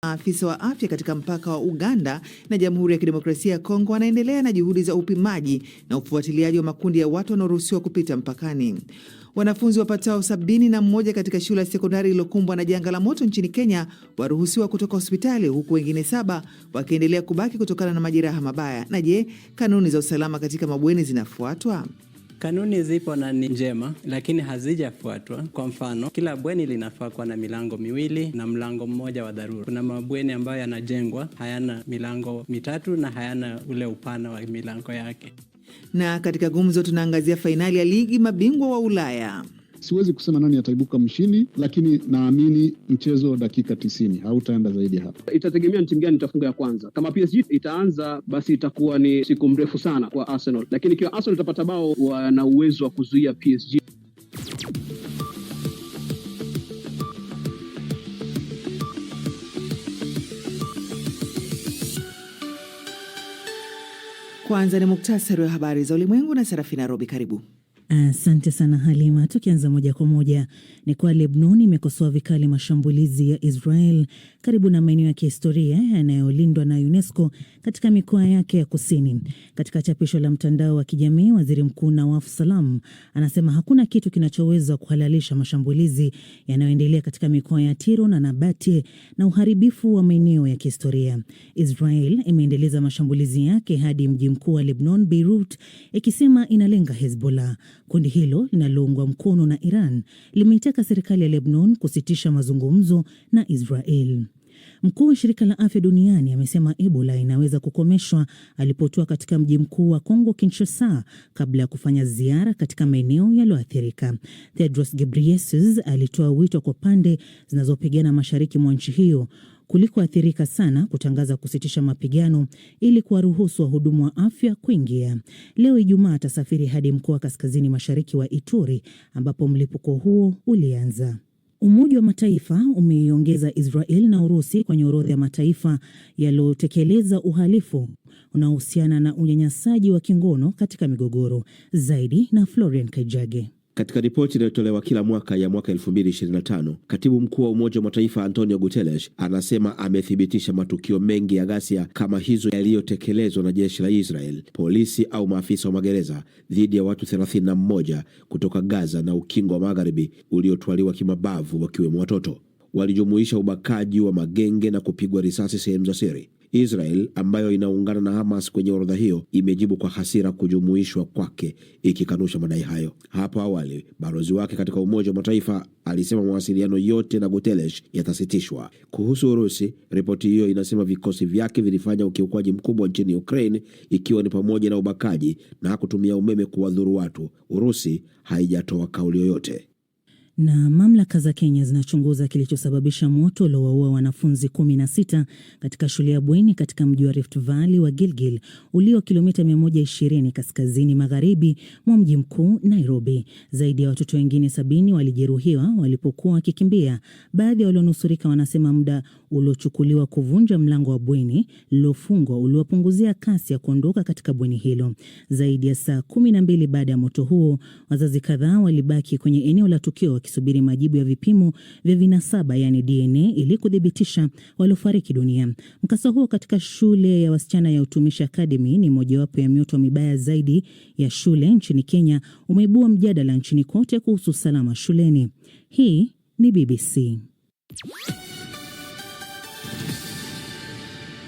Maafisa wa afya katika mpaka wa Uganda na Jamhuri ya Kidemokrasia ya Kongo wanaendelea na juhudi za upimaji na ufuatiliaji wa makundi ya watu wanaoruhusiwa kupita mpakani. Wanafunzi wapatao 71 katika shule ya sekondari iliyokumbwa na janga la moto nchini Kenya waruhusiwa kutoka hospitali, huku wengine 7 wakiendelea kubaki kutokana na majeraha mabaya. Na je, kanuni za usalama katika mabweni zinafuatwa? Kanuni zipo na ni njema, lakini hazijafuatwa. Kwa mfano, kila bweni linafaa kuwa na milango miwili na mlango mmoja wa dharura. Kuna mabweni ambayo yanajengwa hayana milango mitatu na hayana ule upana wa milango yake. Na katika gumzo tunaangazia fainali ya ligi mabingwa wa Ulaya. Siwezi kusema nani ataibuka mshindi, lakini naamini mchezo dakika 90 hautaenda zaidi hapa. Itategemea ni timu gani itafunga ya kwanza. Kama PSG itaanza, basi itakuwa ni siku mrefu sana kwa Arsenal. Lakini ikiwa Arsenal itapata bao, wana uwezo wa kuzuia PSG. Kwanza ni muktasari wa habari za ulimwengu na Sarafina Robi, karibu. Asante sana Halima. Tukianza moja kwa moja ni kwa Lebanon imekosoa vikali mashambulizi ya Israel karibu na maeneo ya kihistoria yanayolindwa na UNESCO katika mikoa yake ya kusini. Katika chapisho la mtandao wa kijamii, Waziri Mkuu Nawaf Salam anasema hakuna kitu kinachoweza kuhalalisha mashambulizi yanayoendelea katika mikoa ya Tiro na Nabati na uharibifu wa maeneo ya kihistoria. Israel imeendeleza mashambulizi yake hadi mji mkuu wa Lebanon, Beirut, ikisema inalenga Hezbollah. Kundi hilo linaloungwa mkono na Iran limeitaka serikali ya Lebanon kusitisha mazungumzo na Israel. Mkuu wa shirika la afya duniani amesema Ebola inaweza kukomeshwa alipotua katika mji mkuu wa Kongo Kinshasa kabla ya kufanya ziara katika maeneo yaliyoathirika. Tedros Ghebreyesus alitoa wito kwa pande zinazopigana mashariki mwa nchi hiyo kulikoathirika sana kutangaza kusitisha mapigano ili kuwaruhusu wahudumu wa afya kuingia. Leo Ijumaa atasafiri hadi mkoa wa kaskazini mashariki wa Ituri ambapo mlipuko huo ulianza. Umoja wa Mataifa umeiongeza Israel na Urusi kwenye orodha ya mataifa yaliyotekeleza uhalifu unaohusiana na unyanyasaji wa kingono katika migogoro. Zaidi na Florian Kaijage. Katika ripoti inayotolewa kila mwaka ya mwaka 2025, Katibu Mkuu wa Umoja wa Mataifa Antonio Guterres anasema amethibitisha matukio mengi ya ghasia kama hizo yaliyotekelezwa na jeshi la Israel, polisi au maafisa wa magereza dhidi ya watu 31 kutoka Gaza na Ukingo wa Magharibi uliotwaliwa kimabavu, wakiwemo watoto. Walijumuisha ubakaji wa magenge na kupigwa risasi sehemu za siri. Israel, ambayo inaungana na Hamas kwenye orodha hiyo, imejibu kwa hasira kujumuishwa kwake, ikikanusha madai hayo. Hapo awali, balozi wake katika Umoja wa Mataifa alisema mawasiliano yote na Guterres yatasitishwa. Kuhusu Urusi, ripoti hiyo inasema vikosi vyake vilifanya ukiukwaji mkubwa nchini Ukraine, ikiwa ni pamoja na ubakaji na kutumia umeme kuwadhuru watu. Urusi haijatoa kauli yoyote. Na mamlaka za Kenya zinachunguza kilichosababisha moto uliowaua wanafunzi 16 katika shule ya bweni katika mji wa Rift Valley wa Gilgil ulio kilomita 120 kaskazini magharibi mwa mji mkuu Nairobi. Zaidi ya watoto wengine 70 walijeruhiwa walipokuwa wakikimbia. Baadhi ya walionusurika wanasema muda uliochukuliwa kuvunja mlango wa bweni lilofungwa uliwapunguzia kasi ya kuondoka katika bweni hilo. Zaidi ya saa 12 baada ya moto huo, wazazi kadhaa walibaki kwenye eneo la tukio wakisubiri majibu ya vipimo vya vinasaba, yani DNA, ili kudhibitisha waliofariki dunia. Mkasa huo katika shule ya wasichana ya Utumishi Academy ni mojawapo ya mioto mibaya zaidi ya shule nchini Kenya, umeibua mjadala nchini kote kuhusu usalama shuleni. Hii ni BBC.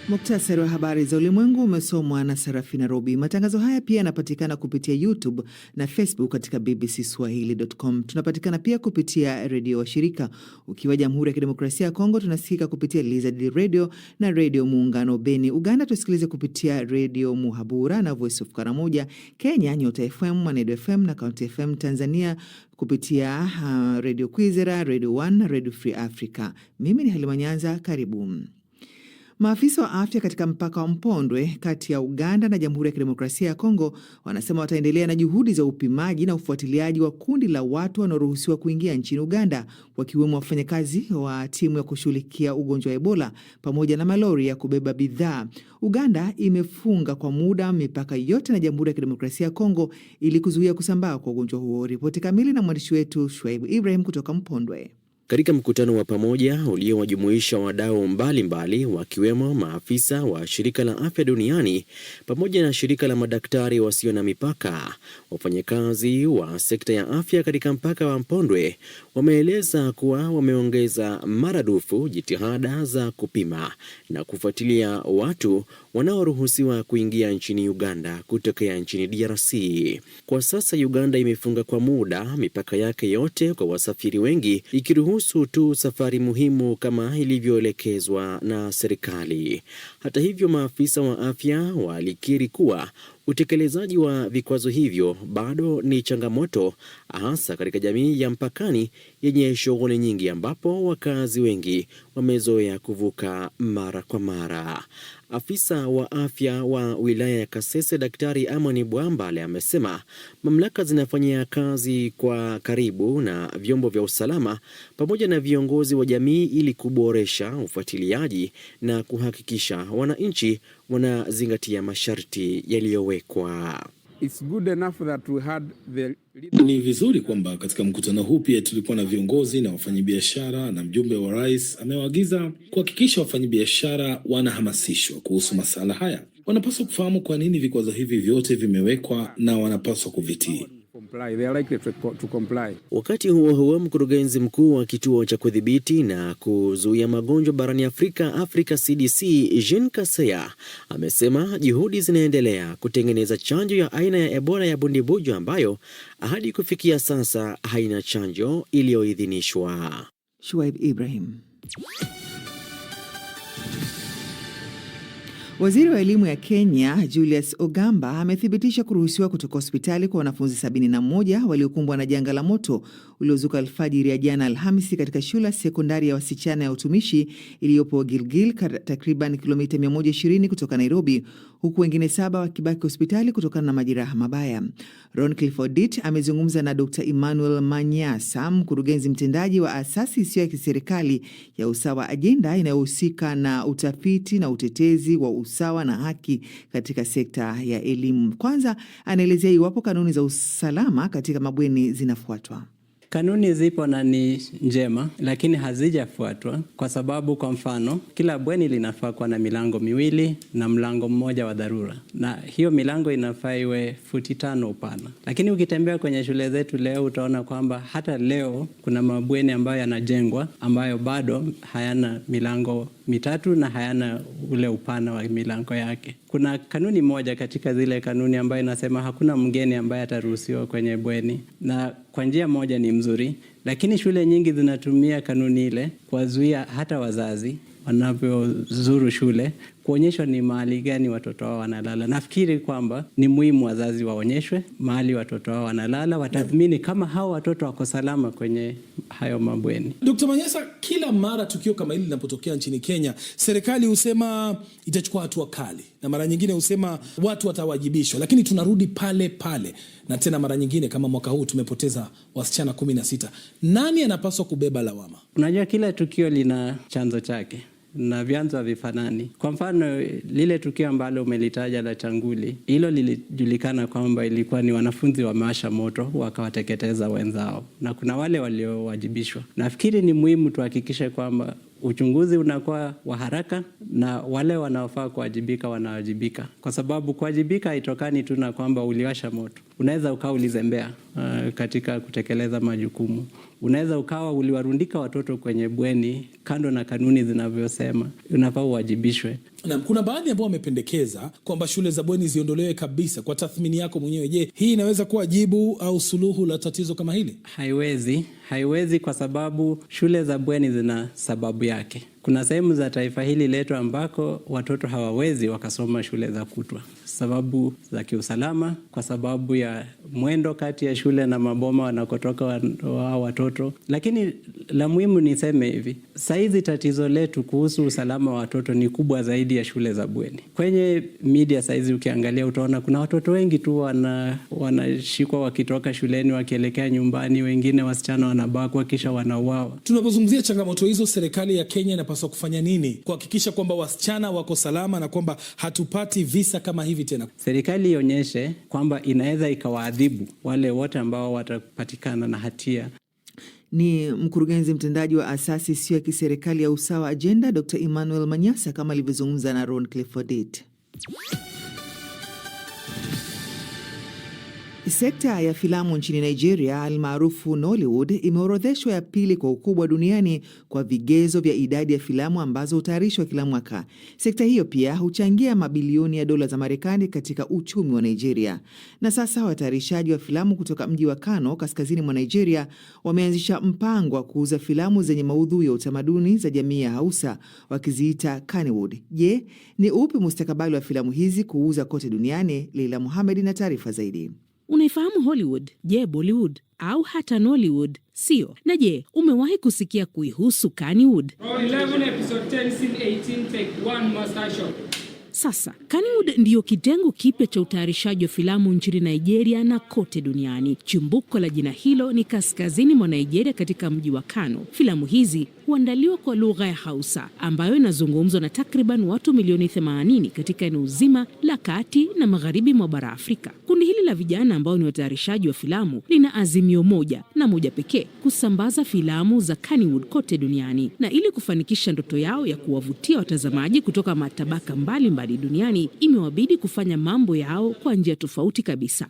Muktasari wa habari za ulimwengu umesomwa na Sarafina Robi. Matangazo haya pia yanapatikana kupitia YouTube na Facebook katika bbcswahili.com. Tunapatikana pia kupitia redio wa shirika. Ukiwa Jamhuri ya Kidemokrasia ya Kongo, tunasikika kupitia Lizard Radio na Radio Muungano Beni. Uganda tusikilize kupitia Radio Muhabura na Voice of Karamoja. Kenya, Nyota FM, Manedo FM na County FM. Tanzania kupitia Radio Kwizera, Radio One na Radio Free Africa. Mimi ni Halima Nyanza, karibu. Maafisa wa afya katika mpaka wa Mpondwe kati ya Uganda na Jamhuri ya Kidemokrasia ya Kongo wanasema wataendelea na juhudi za upimaji na ufuatiliaji wa kundi la watu wanaoruhusiwa kuingia nchini Uganda, wakiwemo wafanyakazi wa timu ya kushughulikia ugonjwa wa Ebola pamoja na malori ya kubeba bidhaa. Uganda imefunga kwa muda mipaka yote na Jamhuri ya Kidemokrasia ya Kongo ili kuzuia kusambaa kwa ugonjwa huo. Ripoti kamili na mwandishi wetu Shuaibu Ibrahim kutoka Mpondwe. Katika mkutano wa pamoja uliowajumuisha wadau mbalimbali wakiwemo maafisa wa Shirika la Afya Duniani pamoja na Shirika la Madaktari Wasio na Mipaka, wafanyakazi wa sekta ya afya katika mpaka wa Mpondwe wameeleza kuwa wameongeza maradufu jitihada za kupima na kufuatilia watu wanaoruhusiwa kuingia nchini Uganda kutokea nchini DRC. Kwa sasa Uganda imefunga kwa muda mipaka yake yote kwa wasafiri wengi, ikiruhusu tu safari muhimu kama ilivyoelekezwa na serikali. Hata hivyo, maafisa wa afya walikiri kuwa utekelezaji wa vikwazo hivyo bado ni changamoto, hasa katika jamii ya mpakani yenye shughuli nyingi ambapo wakazi wengi wamezoea kuvuka mara kwa mara. Afisa wa afya wa wilaya ya Kasese, Daktari Amani Bwambale, amesema mamlaka zinafanyia kazi kwa karibu na vyombo vya usalama pamoja na viongozi wa jamii ili kuboresha ufuatiliaji na kuhakikisha wananchi wanazingatia masharti yaliyowekwa. Ni vizuri kwamba katika mkutano huu pia tulikuwa na viongozi na wafanyabiashara, na mjumbe wa rais amewaagiza kuhakikisha wafanyabiashara wanahamasishwa kuhusu masuala haya. Wanapaswa kufahamu kwa nini vikwazo hivi vyote vimewekwa na wanapaswa kuvitii. Wakati huo huo, mkurugenzi mkuu wa kituo cha kudhibiti na kuzuia magonjwa barani Afrika CDC, Jean Kaseya, amesema juhudi zinaendelea kutengeneza chanjo ya aina ya Ebola ya Bundibujo ambayo hadi kufikia sasa haina chanjo iliyoidhinishwa. Shuaib Ibrahim. Waziri wa elimu ya Kenya Julius Ogamba amethibitisha kuruhusiwa kutoka hospitali kwa wanafunzi 71 waliokumbwa na janga la moto uliozuka alfajiri ya jana Alhamisi katika shule sekondari ya wasichana ya utumishi iliyopo Gilgil, takriban kilomita 120 kutoka Nairobi, huku wengine 7 wakibaki hospitali kutokana na majeraha mabaya. Ron Clifford amezungumza na Dr. Emmanuel Manyasa, mkurugenzi mtendaji wa asasi isiyo ya kiserikali ya Usawa Agenda inayohusika na utafiti na utetezi wa usawa na haki katika sekta ya elimu. Kwanza anaelezea iwapo kanuni za usalama katika mabweni zinafuatwa. Kanuni zipo na ni njema, lakini hazijafuatwa kwa sababu, kwa mfano, kila bweni linafaa kuwa na milango miwili na mlango mmoja wa dharura, na hiyo milango inafaa iwe futi 5 upana. Lakini ukitembea kwenye shule zetu leo utaona kwamba hata leo kuna mabweni ambayo yanajengwa ambayo bado hayana milango mitatu na hayana ule upana wa milango yake. Kuna kanuni moja katika zile kanuni ambayo inasema hakuna mgeni ambaye ataruhusiwa kwenye bweni, na kwa njia moja ni mzuri, lakini shule nyingi zinatumia kanuni ile kuwazuia hata wazazi wanavyozuru shule kuonyeshwa ni mahali gani watoto wao wanalala. Nafikiri kwamba ni muhimu wazazi waonyeshwe mahali watoto wao wanalala, watathmini kama hao watoto wako salama kwenye hayo mabweni. Dr. Manyasa, kila mara tukio kama hili linapotokea nchini Kenya, serikali husema itachukua hatua kali, na mara nyingine husema watu watawajibishwa, lakini tunarudi pale pale. Na tena mara nyingine kama mwaka huu tumepoteza wasichana 16. Nani anapaswa kubeba lawama? Unajua, kila tukio lina chanzo chake na vyanzo havifanani. Kwa mfano, lile tukio ambalo umelitaja la Changuli, hilo lilijulikana kwamba ilikuwa ni wanafunzi wamewasha moto wakawateketeza wenzao, na kuna wale waliowajibishwa. Nafikiri ni muhimu tuhakikishe kwamba uchunguzi unakuwa wa haraka na wale wanaofaa kuwajibika wanawajibika, kwa sababu kuwajibika haitokani tu na kwamba uliwasha moto. Unaweza ukawa ulizembea katika kutekeleza majukumu. Unaweza ukawa uliwarundika watoto kwenye bweni kando na kanuni zinavyosema, unafaa uwajibishwe. Na kuna baadhi ambao wamependekeza kwamba shule za bweni ziondolewe kabisa. Kwa tathmini yako mwenyewe, je, hii inaweza kuwa jibu au suluhu la tatizo kama hili? Haiwezi kwa sababu shule za bweni zina sababu yake. Kuna sehemu za taifa hili letu ambako watoto hawawezi wakasoma shule za kutwa, sababu za kiusalama, kwa sababu ya mwendo kati ya shule na maboma wanakotoka watoto. Lakini la muhimu niseme hivi, saizi tatizo letu kuhusu usalama wa watoto ni kubwa zaidi ya shule za bweni. Kwenye media saizi ukiangalia utaona kuna watoto wengi tu wanashikwa wakitoka shuleni wakielekea nyumbani, wengine wasichana wanabakwa kisha wanauawa. Tunapozungumzia changamoto hizo, serikali ya Kenya inapaswa kufanya nini kuhakikisha kwamba wasichana wako salama na kwamba hatupati visa kama hivi tena? Serikali ionyeshe kwamba inaweza ikawaadhibu wale wote ambao watapatikana na hatia. Ni mkurugenzi mtendaji wa asasi isiyo ya kiserikali ya Usawa Agenda, Dr. Emmanuel Manyasa, kama alivyozungumza na Ron Clifford. Sekta ya filamu nchini Nigeria almaarufu Nollywood imeorodheshwa ya pili kwa ukubwa duniani kwa vigezo vya idadi ya filamu ambazo hutayarishwa kila mwaka. Sekta hiyo pia huchangia mabilioni ya dola za Marekani katika uchumi wa Nigeria. Na sasa watayarishaji wa filamu kutoka mji wa Kano, kaskazini mwa Nigeria, wameanzisha mpango wa kuuza filamu zenye maudhui ya utamaduni za jamii ya Hausa, wakiziita Kannywood. Je, ni upi mustakabali wa filamu hizi kuuza kote duniani? Leila Mohamed na taarifa zaidi. Unaifahamu Hollywood? Je, Bollywood au hata Nollywood? Sio. Na je, umewahi kusikia kuihusu Kannywood? Sasa, Kannywood ndiyo kitengo kipya cha utayarishaji wa filamu nchini Nigeria na kote duniani. Chimbuko la jina hilo ni kaskazini mwa Nigeria katika mji wa Kano. Filamu hizi huandaliwa kwa lugha ya Hausa ambayo inazungumzwa na takriban watu milioni 80 katika eneo zima la kati na magharibi mwa bara Afrika. Kundi hili la vijana ambao ni watayarishaji wa filamu lina azimio moja na moja pekee: kusambaza filamu za Kannywood kote duniani. Na ili kufanikisha ndoto yao ya kuwavutia watazamaji kutoka matabaka mbalimbali duniani, imewabidi kufanya mambo yao kwa njia tofauti kabisa.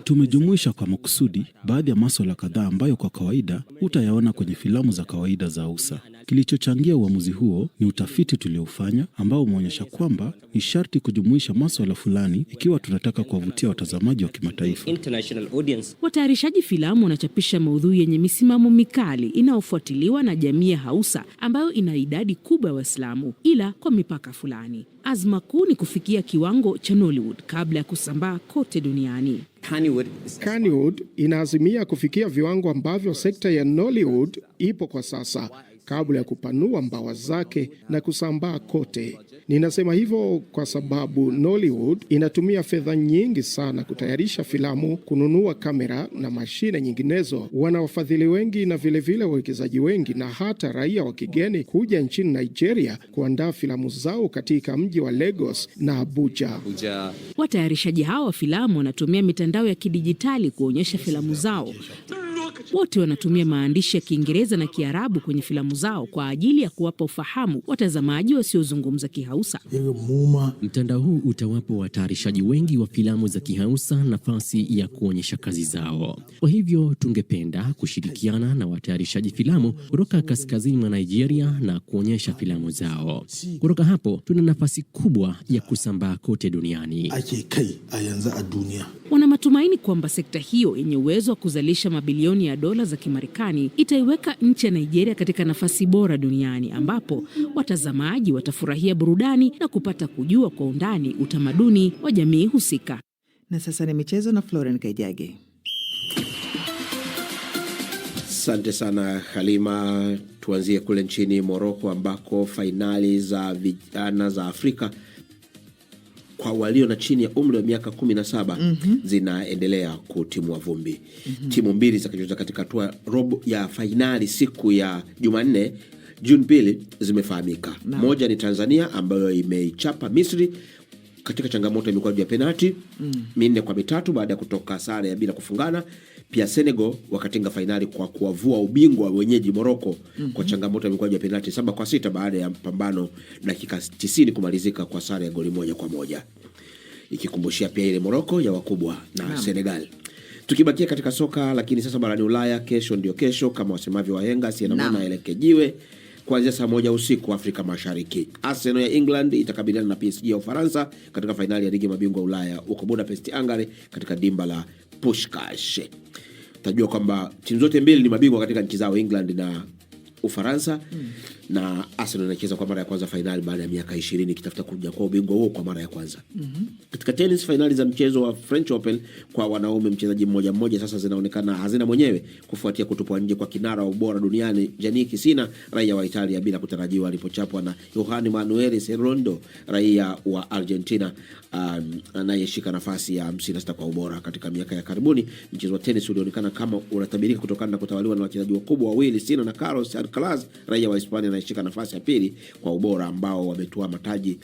Tumejumuisha kwa makusudi baadhi ya masuala kadhaa ambayo kwa kawaida utayaona kwenye filamu za kawaida za Hausa. Kilichochangia uamuzi huo ni utafiti tuliofanya ambao umeonyesha kwamba ni sharti kujumuisha masuala fulani ikiwa tunataka kuwavutia watazamaji wa kimataifa. Watayarishaji filamu wanachapisha maudhui yenye misimamo mikali inayofuatiliwa na jamii ya Hausa ambayo ina idadi kubwa ya Waislamu, ila kwa mipaka fulani. Azma kuu ni kufikia kiwango cha Nollywood kabla ya kusambaa kote duniani. Kannywood inaazimia kufikia viwango ambavyo sekta ya Nollywood ipo kwa sasa kabla ya kupanua mbawa zake na kusambaa kote. Ninasema hivyo kwa sababu Nollywood inatumia fedha nyingi sana kutayarisha filamu, kununua kamera na mashine nyinginezo. Wana wafadhili wengi na vilevile wawekezaji wengi na hata raia wa kigeni kuja nchini Nigeria kuandaa filamu zao katika mji wa Lagos na Abuja. Watayarishaji hao wa filamu wanatumia mitandao ya kidijitali kuonyesha filamu zao. Wote wanatumia maandishi ya Kiingereza na Kiarabu kwenye filamu zao kwa ajili ya kuwapa ufahamu watazamaji wasiozungumza Kihausa. Mtandao huu utawapa watayarishaji wengi wa filamu za Kihausa nafasi ya kuonyesha kazi zao. Kwa hivyo tungependa kushirikiana na watayarishaji filamu kutoka kaskazini mwa Nigeria na kuonyesha filamu zao. Kutoka hapo tuna nafasi kubwa ya kusambaa kote duniani. Wana matumaini kwamba sekta hiyo yenye uwezo wa kuzalisha mabilioni ya dola za Kimarekani itaiweka nchi ya Nigeria katika nafasi bora duniani ambapo watazamaji watafurahia burudani na kupata kujua kwa undani utamaduni wa jamii husika. Na sasa ni michezo na Floren Kaijage. Asante sana Halima. Tuanzie kule nchini Morocco ambako fainali za vijana za Afrika kwa walio na chini ya umri wa miaka 17 zinaendelea kutimua vumbi. Timu mbili zitakazocheza katika hatua robo ya fainali siku ya Jumanne Juni 2 zimefahamika. Moja ni Tanzania ambayo imeichapa Misri katika changamoto ya mikwaju ya penalti 4-3 baada ya kutoka sare ya bila kufungana. Pia Senegal wakatinga fainali kwa kuwavua ubingwa wenyeji Morocco kwa changamoto ya mikwaju ya penalti 7-6 baada ya pambano dakika 90 kumalizika kwa sare ya goli 1-1. Ikikumbushia pia ile Morocco ya wakubwa na Senegal. Tukibakia katika soka lakini sasa barani Ulaya, kesho ndio kesho kama wasemavyo wahenga, si maana elekejiwe kuanzia saa 1 usiku Afrika Mashariki. Arsenal ya England itakabiliana na PSG ya Ufaransa katika fainali ya ligi mabingwa Ulaya huko Budapest, Hungary katika dimba la Puskás. Tajua kwamba timu zote mbili ni mabingwa katika nchi zao, England na Ufaransa. Na Arsenal inacheza kwa mara ya kwanza fainali baada ya miaka 20 ikitafuta kuja kwa ubingwa huo kwa mara ya kwanza. Katika tennis, fainali za mchezo wa French Open kwa wanaume mchezaji mmoja mmoja sasa zinaonekana hazina mwenyewe kufuatia kutupwa nje kwa kinara wa ubora duniani Jannik Sinner, raia wa Italia, bila kutarajiwa alipochapwa na Juan Manuel Serrondo, raia wa Argentina, anayeshika nafasi ya 56 kwa ubora. Katika miaka ya karibuni mchezo wa tennis ulionekana kama unatabirika kutokana na kutawaliwa na wachezaji wakubwa wawili, Sinner na Carlos Alcaraz, raia wa Hispania anayeshika nafasi ya pili kwa ubora, ambao wametoa mataji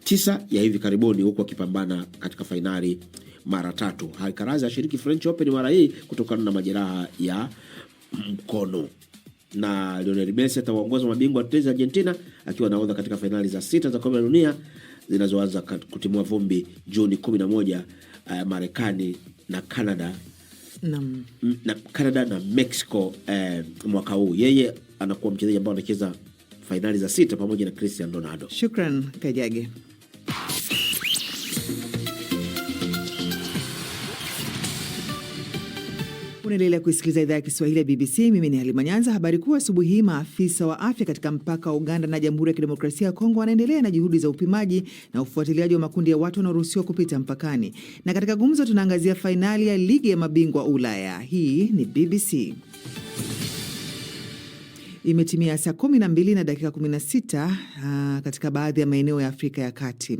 9 ya hivi karibuni huko akipambana katika fainali mara 3. Alcaraz ashiriki French Open mara hii kutokana na majeraha ya mkono. Na Lionel Messi atawaongoza mabingwa watetezi Argentina akiwa nahodha katika fainali za 6 za kombe la dunia zinazoanza kutimua vumbi Juni 11, Marekani na Canada na Mexico mwaka huu. Yeye anakuwa mchezaji ambaye anacheza fainali za 6 pamoja na Cristiano Ronaldo. Shukran Kajage. Unaendelea kusikiliza idhaa ya Kiswahili ya BBC. Mimi ni Halima Nyanza. Habari kuu asubuhi hii: maafisa wa afya katika mpaka wa Uganda na Jamhuri ya Kidemokrasia ya Kongo wanaendelea na juhudi za upimaji na ufuatiliaji wa makundi ya watu wanaoruhusiwa kupita mpakani. Na katika gumzo tunaangazia fainali ya ligi ya mabingwa Ulaya. Hii ni BBC. Imetimia saa 12 na dakika 16 katika baadhi ya maeneo ya Afrika ya Kati.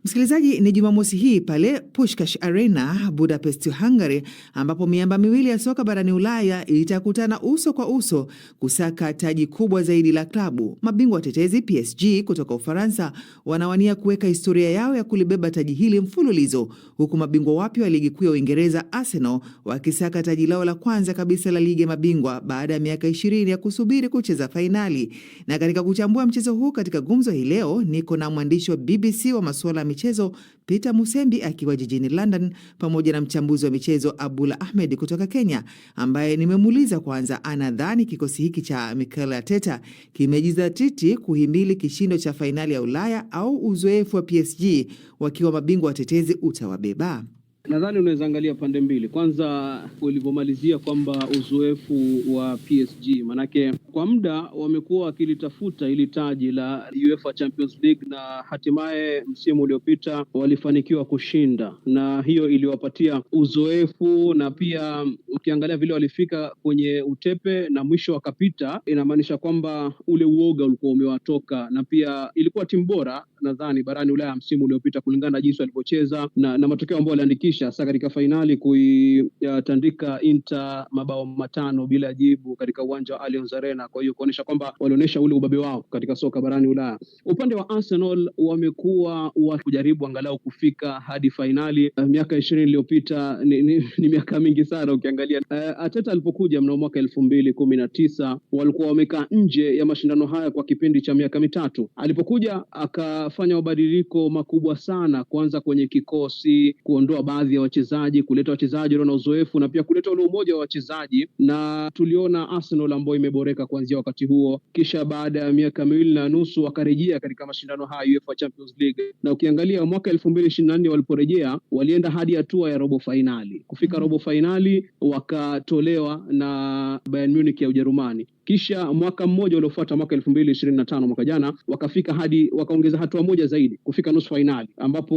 Msikilizaji, ni Jumamosi hii pale Pushkash Arena, Budapest, Hungary, ambapo miamba miwili ya soka barani Ulaya itakutana uso kwa uso kusaka taji kubwa zaidi la klabu. Mabingwa watetezi PSG kutoka Ufaransa wanawania kuweka historia yao ya kulibeba taji hili mfululizo, huku mabingwa wapya wa ligi kuu ya Uingereza Arsenal wakisaka taji lao la kwanza kabisa la ligi ya mabingwa baada ya miaka 20 ya kusubiri kucheza fainali. Na katika kuchambua mchezo huu katika gumzo hii leo, niko na mwandishi wa BBC wa masuala michezo Peter Musembi akiwa jijini London, pamoja na mchambuzi wa michezo Abdullah Ahmed kutoka Kenya, ambaye nimemuuliza kwanza anadhani kikosi hiki cha Mikel Arteta kimejizatiti kuhimili kishindo cha fainali ya Ulaya au uzoefu wa PSG wakiwa mabingwa watetezi utawabeba. Nadhani unaweza angalia pande mbili. Kwanza ulivyomalizia kwamba uzoefu wa PSG, manake kwa muda wamekuwa wakilitafuta ili taji la UEFA Champions League na hatimaye msimu uliopita walifanikiwa kushinda, na hiyo iliwapatia uzoefu, na pia ukiangalia vile walifika kwenye utepe na mwisho wakapita, inamaanisha kwamba ule uoga ulikuwa umewatoka, na pia ilikuwa timu bora nadhani barani Ulaya msimu uliopita kulingana na jinsi walivyocheza na matokeo ambayo waliandikisha hasa katika fainali kuitandika Inter mabao 5 bila jibu katika uwanja wa Allianz Arena. Kwa hiyo kuonesha kwamba walionyesha ule ubabe wao katika soka barani Ulaya. Upande wa Arsenal wamekuwa wakijaribu angalau kufika hadi fainali. Miaka 20 iliyopita ni miaka mingi sana ukiangalia. Arteta alipokuja mnamo mwaka 2019 walikuwa wamekaa nje ya mashindano haya kwa kipindi cha miaka 3. Alipokuja akafanya mabadiliko makubwa sana, kwanza kwenye kikosi, kuondoa baadhi ya wachezaji, kuleta wachezaji wana uzoefu na pia kuleta ule umoja wa wachezaji, na tuliona Arsenal ambayo imeboreka kuanzia wakati huo. Kisha baada ya miaka 2.5 wakarejea katika mashindano haya UEFA Champions League, na ukiangalia mwaka 2024 waliporejea walienda hadi hatua ya robo finali. Kufika robo finali wakatolewa na Bayern Munich ya Ujerumani. Kisha mwaka mmoja uliofuata mwaka 2025 mwaka jana wakafika hadi wakaongeza hatua moja zaidi kufika nusu finali, ambapo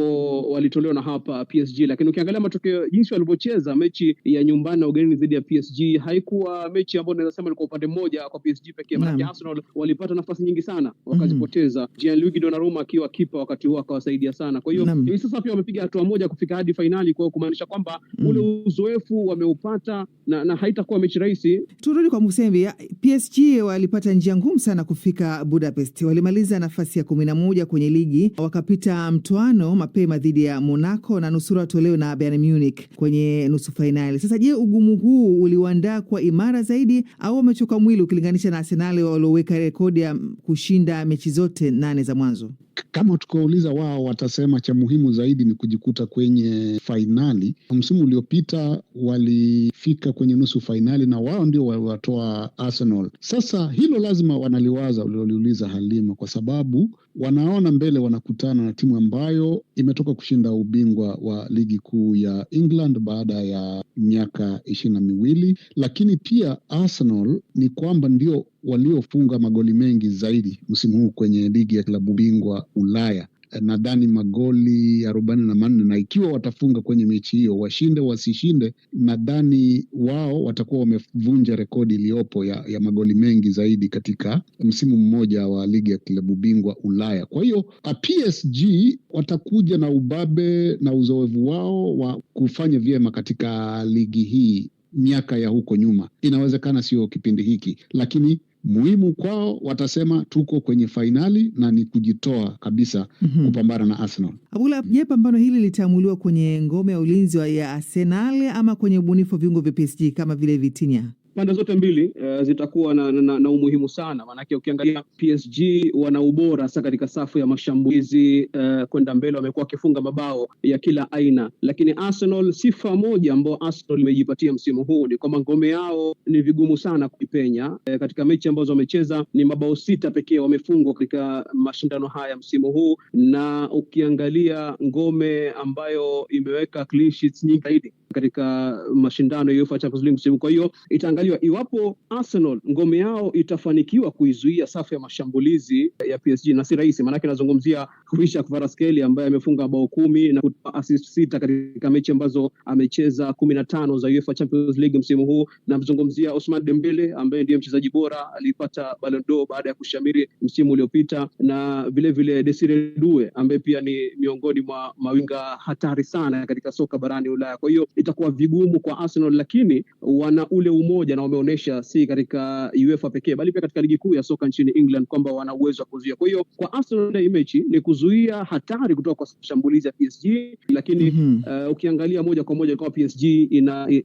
walitolewa na hapa PSG. Lakini ukiangalia matokeo jinsi walivyocheza mechi ya nyumbani na ugenini dhidi ya PSG, haikuwa mechi ambayo naweza sema ilikuwa upande mmoja kwa PSG pekee. Maana Arsenal walipata nafasi nyingi sana wakazipoteza. Gianluigi Donnarumma akiwa kipa wakati huo akawasaidia sana. Kwa hiyo hivi sasa pia wamepiga hatua moja kufika hadi finali, kwa kumaanisha kwamba ule uzoefu wameupata na haitakuwa mechi rahisi. Turudi kwa Musembi. PSG walipata njia ngumu sana kufika Budapest. Walimaliza nafasi ya 11 kwenye ligi, wakapita mtoano mapema dhidi ya Monaco na nusura watolewe na Bayern Munich kwenye nusu finali. Sasa je, ugumu huu uliwaandaa kwa imara zaidi au wamechoka mwili ukilinganisha na Arsenal walioweka rekodi ya kushinda mechi zote 8 za mwanzo? Kama tukauliza wao watasema cha muhimu zaidi ni kujikuta kwenye fainali. Msimu uliopita walifika kwenye nusu fainali na wao ndio watoa Arsenal. Sasa hilo lazima wanaliwaza uliuliza Halima, kwa sababu wanaona mbele wanakutana na timu ambayo imetoka kushinda ubingwa wa ligi kuu ya England baada ya miaka 22, lakini pia Arsenal ni kwamba ndio waliofunga magoli mengi zaidi msimu huu kwenye ligi ya klabu bingwa Ulaya. Nadhani magoli 44, na ikiwa watafunga kwenye mechi hiyo, washinde wasishinde, nadhani wao watakuwa wamevunja rekodi iliyopo ya magoli mengi zaidi katika msimu mmoja wa ligi ya klabu bingwa Ulaya. Kwa hiyo PSG watakuja na ubabe na uzoefu wao wa kufanya vyema katika ligi hii miaka ya huko nyuma. Inawezekana sio kipindi hiki, lakini muhimu kwao watasema tuko kwenye fainali na ni kujitoa kabisa kupambana na Arsenal. Abula, je, pambano hili litaamuliwa kwenye ngome ya ulinzi ya Arsenal ama kwenye ubunifu wa viungo vya PSG kama vile Vitinha? pande zote mbili zitakuwa na umuhimu sana, maanake ukiangalia PSG wana ubora sasa katika safu ya mashambulizi kwenda mbele, wamekuwa wakifunga mabao ya kila aina, lakini Arsenal, sifa moja ambayo Arsenal imejipatia msimu huu ni kwamba ngome yao ni vigumu sana kuipenya. Katika mechi ambazo wamecheza ni mabao 6 pekee wamefungwa katika mashindano haya msimu huu, na ukiangalia ngome ambayo imeweka clean sheets nyingi zaidi katika mashindano ya UEFA Champions League msimu. Kwa hiyo itaangaliwa iwapo Arsenal ngome yao itafanikiwa kuizuia safu ya mashambulizi ya PSG, na si rahisi, maana nazungumzia Richard Kvaratskhelia ambaye amefunga bao 10 na kutoa assist 6 katika mechi ambazo amecheza 15 za UEFA Champions League msimu huu. Namzungumzia Ousmane Dembele ambaye ndiye mchezaji bora, alipata Ballon d'Or baada ya kushamiri msimu uliopita, na vile vile Desire Doué ambaye pia ni miongoni mwa mawinga hatari sana katika soka barani Ulaya. Kwa hiyo itakuwa vigumu kwa Arsenal, lakini wana ule umoja na wameonyesha si katika UEFA pekee bali pia katika ligi kuu ya soka nchini England kwamba wana uwezo wa kuzuia. Kwa hiyo kwa Arsenal hii mechi ni kuzuia hatari kutoka kwa shambulizi ya PSG, lakini ukiangalia moja kwa moja kwa PSG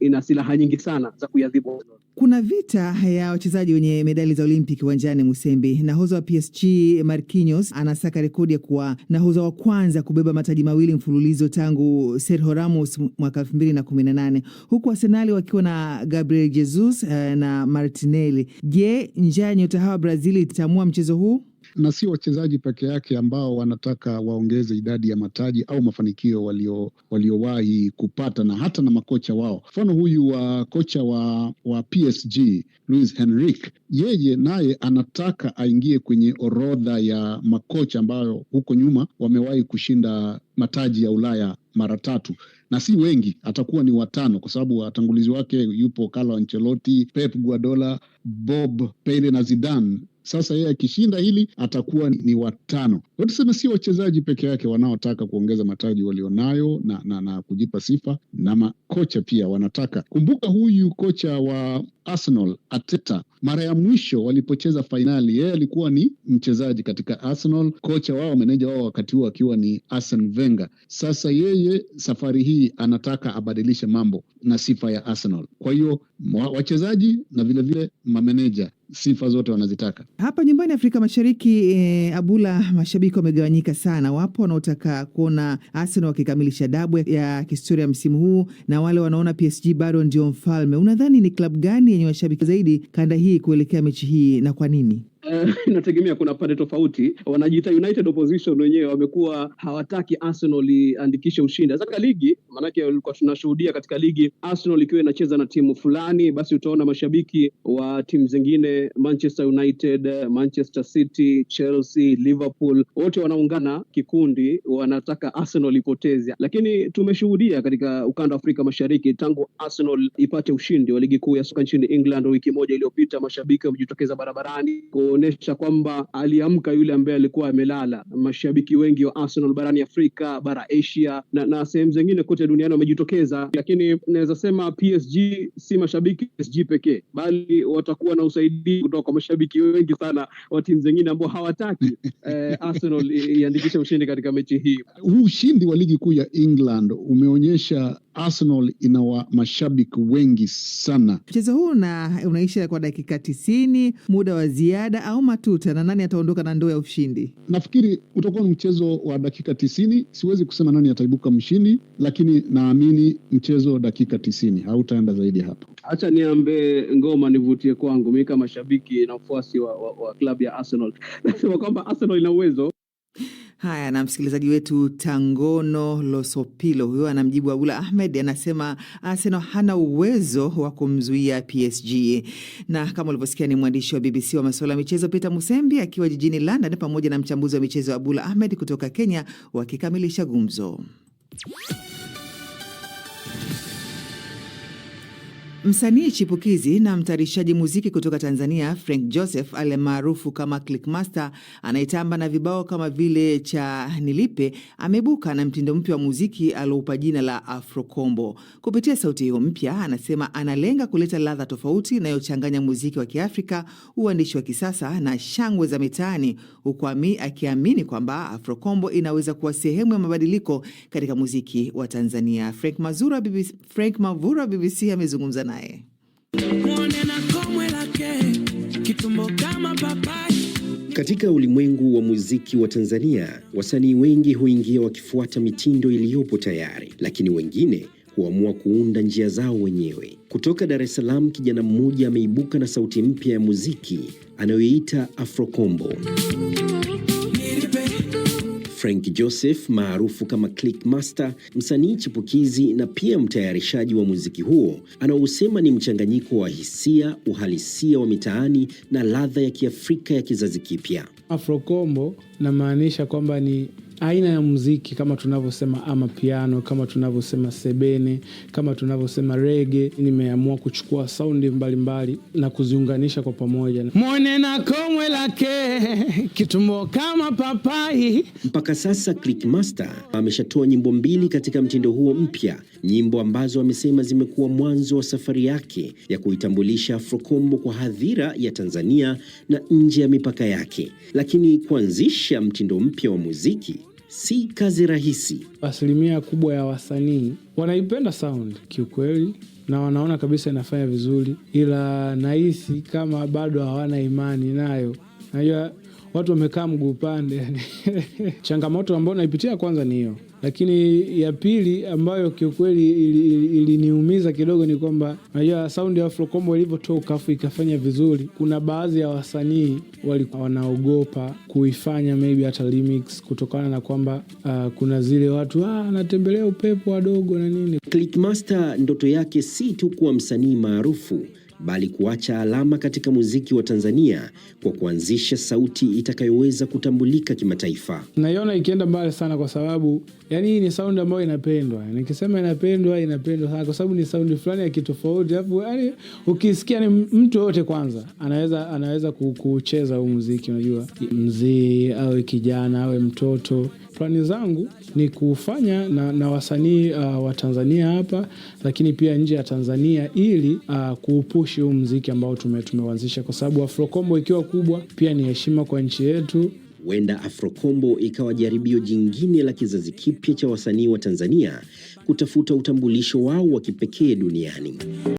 ina silaha nyingi sana za kuadhibu. Kuna vita ya wachezaji wenye medali za Olympic uwanjani Musembi. Nahodha wa PSG Marquinhos anasaka rekodi ya kuwa nahodha wa kwanza kubeba mataji mawili mfululizo tangu Sergio Ramos mwaka 2018, huku Arsenal wakiwa na Gabriel Jesus na Martinelli. Je, njaa nyota hawa Brazil itaamua mchezo huu? Na sio wachezaji peke yake ambao wanataka waongeze idadi ya mataji au mafanikio waliowahi kupata, na hata na makocha wao. Mfano huyu wa kocha wa PSG Luis Enrique, yeye naye anataka aingie kwenye orodha ya makocha ambao huko nyuma wamewahi kushinda mataji ya Ulaya mara 3, na si wengi, atakuwa ni 5 kwa sababu watangulizi wake yupo Carlo Ancelotti, Pep Guardiola, Bob Pele na Zidane. Sasa yeye akishinda hili atakuwa ni 5. Tuseme si wachezaji peke yake wanaotaka kuongeza mataji walionayo na kujipa sifa, na makocha pia wanataka. Kumbuka huyu kocha wa Arsenal Arteta, mara ya mwisho walipocheza fainali yeye alikuwa ni mchezaji katika Arsenal, kocha wao, meneja wao wakati huo akiwa ni Arsene Wenger. Sasa yeye safari hii anataka abadilishe mambo na sifa ya Arsenal. Kwa hiyo wachezaji na vile vile mameneja sifa zote wanazitaka. Hapa nyumbani Afrika Mashariki, Abula, mashabiki wamegawanyika sana. Wapo wanaotaka kuona Arsenal wakikamilisha dabu ya historia msimu huu, na wale wanaona PSG bado ndio mfalme. Unadhani ni klabu gani yenye washabiki zaidi kanda hii kuelekea mechi hii, na kwa nini? Inategemea, kuna pande tofauti. Wanajiita United Opposition wenyewe wamekuwa hawataki Arsenal iandikishe ushindi katika ligi, maanake walikuwa tunashuhudia katika ligi Arsenal ikiwa inacheza na timu fulani, basi utaona mashabiki wa timu zingine, Manchester United, Manchester City, Chelsea, Liverpool, wote wanaungana kikundi, wanataka Arsenal ipoteze. Lakini tumeshuhudia katika ukanda wa Afrika Mashariki tangu Arsenal ipate ushindi wa ligi kuu ya soka nchini England wiki moja iliyopita, mashabiki wamejitokeza barabarani kuonesha kwamba aliamka yule ambaye alikuwa amelala. Mashabiki wengi wa Arsenal barani Afrika, bara Asia na sehemu zingine kote duniani wamejitokeza, lakini naweza sema PSG si mashabiki PSG pekee, bali watakuwa na usaidizi kutoka kwa mashabiki wengi sana wa timu zingine ambao hawataki Arsenal iandikishe ushindi katika mechi hii. Huu ushindi wa ligi kuu ya England umeonyesha Arsenal ina mashabiki wengi sana. Mchezo huu unaisha kwa dakika 90, muda wa ziada au matuta, na nani ataondoka na ndoo ya ushindi? Nafikiri utakuwa ni mchezo wa dakika 90. Siwezi kusema nani ataibuka mshindi, lakini naamini mchezo dakika 90, hautaenda zaidi hapa. Acha niambe ngoma nivutie kwangu mimi kama shabiki na mfuasi wa klabu ya Arsenal. Nasema kwamba Arsenal ina uwezo. Haya, na msikilizaji wetu Tangono Losopilo huyo anamjibu Abula Ahmed, anasema Arsenal hana uwezo wa kumzuia PSG. Na kama ulivyosikia ni mwandishi wa BBC wa masuala ya michezo Peter Musembi akiwa jijini London pamoja na mchambuzi wa michezo Abula Ahmed kutoka Kenya wakikamilisha gumzo. Msanii chipukizi na mtayarishaji muziki kutoka Tanzania Frank Joseph almaarufu kama Clickmaster, anayetamba na vibao kama vile cha Nilipe, amebuka na mtindo mpya wa muziki alioupa jina la Afrokombo. Kupitia sauti hiyo mpya, anasema analenga kuleta ladha tofauti inayochanganya muziki wa Kiafrika, uandishi wa kisasa na shangwe za mitaani, huku akiamini kwamba Afrokombo inaweza kuwa sehemu ya mabadiliko katika muziki wa Tanzania. Frank Mavura BBC amezungumza naye. Katika ulimwengu wa muziki wa Tanzania, wasanii wengi huingia wakifuata mitindo iliyopo tayari, lakini wengine huamua kuunda njia zao wenyewe. Kutoka Dar es Salaam, kijana mmoja ameibuka na sauti mpya ya muziki anayoiita Afrokombo. Frank Joseph maarufu kama Clickmaster, msanii chipukizi na pia mtayarishaji wa muziki huo, anausema ni mchanganyiko wa hisia, uhalisia wa mitaani na ladha ya Kiafrika ya kizazi kipya. Afrokombo namaanisha kwamba ni aina ya muziki kama tunavyosema amapiano, kama tunavyosema sebene, kama tunavyosema reggae. Nimeamua kuchukua saundi mbalimbali na kuziunganisha kwa pamoja. Mwone na komwe lake kitumbo kama papai. Mpaka sasa Clickmaster ameshatoa nyimbo 2 katika mtindo huo mpya, nyimbo ambazo amesema zimekuwa mwanzo wa safari yake ya kuitambulisha Afrokombo kwa hadhira ya Tanzania na nje ya mipaka yake. Lakini kuanzisha mtindo mpya wa muziki si kazi rahisi. Asilimia kubwa ya wasanii wanaipenda sound kiukweli na wanaona kabisa inafanya vizuri, ila nahisi kama bado hawana imani nayo. Najua watu wamekaa mguu pande. Changamoto ambayo naipitia kwanza ni hiyo, lakini ya pili ambayo kiukweli iliniumiza kidogo ni kwamba najua sound ya Afrokombo ilivyotoka afu ikafanya vizuri, kuna baadhi ya wasanii walikuwa wanaogopa kuifanya maybe hata remix kutokana na kwamba kuna zile watu anatembelea upepo wadogo na nini. Clickmaster ndoto yake si tu kuwa msanii maarufu, bali kuacha alama katika muziki wa Tanzania kwa kuanzisha sauti itakayoweza kutambulika kimataifa. Naiona ikienda mbali sana kwa sababu yani hii ni sound ambayo inapendwa. Nikisema inapendwa sana kwa sababu ni sound fulani ya kitofauti. Alafu yani ukisikia ni mtu yote kwanza anaweza kucheza huu muziki, unajua. Mzee au kijana au mtoto. Plani zangu ni kufanya na wasanii wa Tanzania hapa, lakini pia nje ya Tanzania ili kuupushi huu muziki ambao tumeanzisha, kwa sababu Afrokombo ikiwa kubwa pia ni heshima kwa nchi yetu. Huenda Afrokombo ikawa jaribio jingine la kizazi kipya cha wasanii wa Tanzania kutafuta utambulisho wao wa kipekee duniani.